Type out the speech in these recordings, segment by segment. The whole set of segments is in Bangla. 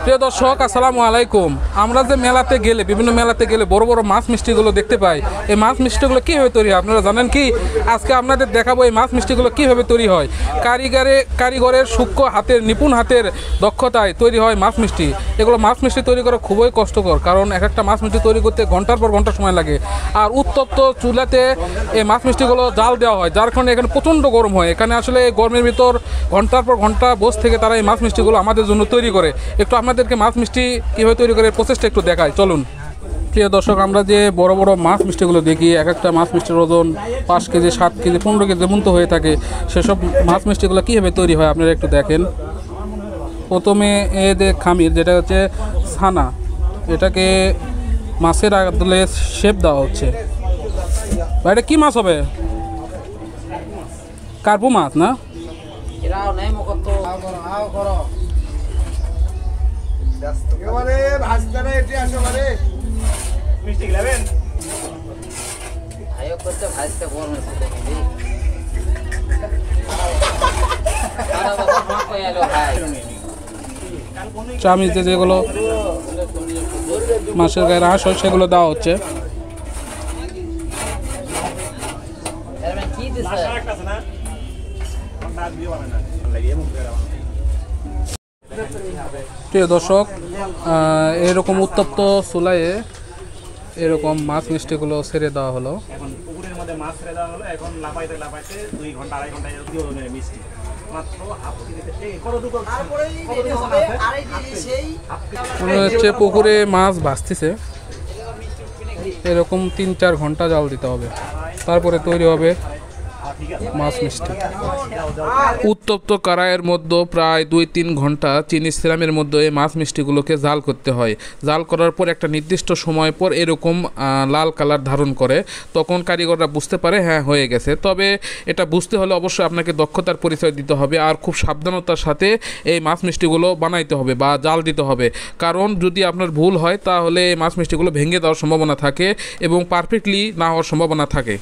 প্রিয় দর্শক, আসসালামু আলাইকুম। আমরা যে মেলাতে গেলে, বিভিন্ন মেলাতে গেলে বড় বড় মাছ মিষ্টিগুলো দেখতে পাই। এই মাছ মিষ্টিগুলো কীভাবে তৈরি হয় আপনারা জানেন কি? আজকে আপনাদের দেখাবো এই মাছ মিষ্টিগুলো কীভাবে তৈরি হয়। কারিগরের সূক্ষ্ম হাতের, নিপুণ হাতের দক্ষতায় তৈরি হয় মাছ মিষ্টি। এগুলো মাছ মিষ্টি তৈরি করা খুবই কষ্টকর, কারণ এক একটা মাছ মিষ্টি তৈরি করতে ঘন্টার পর ঘন্টা সময় লাগে। আর উত্তপ্ত চুলাতে এই মাছ মিষ্টিগুলো জাল দেওয়া হয়, যার কারণে এখানে প্রচণ্ড গরম হয়। এখানে আসলে গরমের ভিতর ঘন্টার পর ঘন্টা বসে থেকে তারা এই মাছ মিষ্টিগুলো আমাদের জন্য তৈরি করে। একটু আপনাদেরকে মাছ মিষ্টি কীভাবে তৈরি করে প্রসেসটা একটু দেখায়, চলুন। প্রিয় দর্শক, আমরা যে বড় বড় মাছ মিষ্টিগুলো দেখি, এক একটা মাছ মিষ্টির ওজন 5 কেজি, 7 কেজি, 15 কেজি মতো হয়ে থাকে। সেসব মাছ মিষ্টিগুলো কীভাবে তৈরি হয় আপনারা একটু দেখেন। প্রথমে যে খামির, যেটা হচ্ছে ছানা, এটাকে মাছের আদলে শেপ দেওয়া হচ্ছে। এটা কি মাছ হবে? কার্পু মাছ না? চামিচে যেগুলো মাছের গায়ে রাস হয় সেগুলো দেওয়া হচ্ছে। প্রিয় দর্শক, এরকম উত্তপ্ত চুলায় এরকম মাছ মিষ্টিগুলো ছেড়ে দেওয়া হলো। এখন পুকুরের মধ্যে মাছ ছেড়ে দেওয়া হলো। এখন লাফাইতে 2 ঘন্টা 2.5 ঘন্টা মিষ্টি মাত্র হাফ কেজিতে। মনে হচ্ছে পুকুরে মাছ ভাসতেছে। এরকম 3-4 ঘন্টা জাল দিতে হবে, তারপরে তৈরি হবে মাছ মিষ্টি। উত্তপ্ত কড়াইয়ের মধ্যে প্রায় 2-3 ঘন্টা চিনি সিরামের মধ্যে এই মাছ মিষ্টিগুলোকে জাল করতে হয়। জাল করার পর একটা নির্দিষ্ট সময় পর এরকম লাল কালার ধারণ করে, তখন কারিগররা বুঝতে পারে হ্যাঁ হয়ে গেছে। তবে এটা বুঝতে হলে অবশ্যই আপনাকে দক্ষতার পরিচয় দিতে হবে, আর খুব সাবধানতার সাথে এই মাছ মিষ্টিগুলো বানাইতে হবে বা জাল দিতে হবে। কারণ যদি আপনার ভুল হয় তাহলে এই মাছ মিষ্টিগুলো ভেঙে দেওয়ার সম্ভাবনা থাকে এবং পারফেক্টলি না হওয়ার সম্ভাবনা থাকে।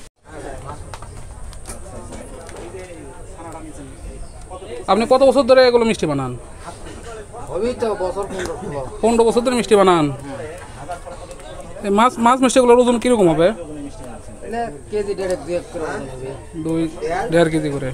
আপনি কত বছর ধরে এগুলো মিষ্টি বানান? 15 বছর ধরে মিষ্টি বানান। মাছ মিষ্টিগুলোর ওজন কীরকম হবে? 2-1.5 কেজি করে।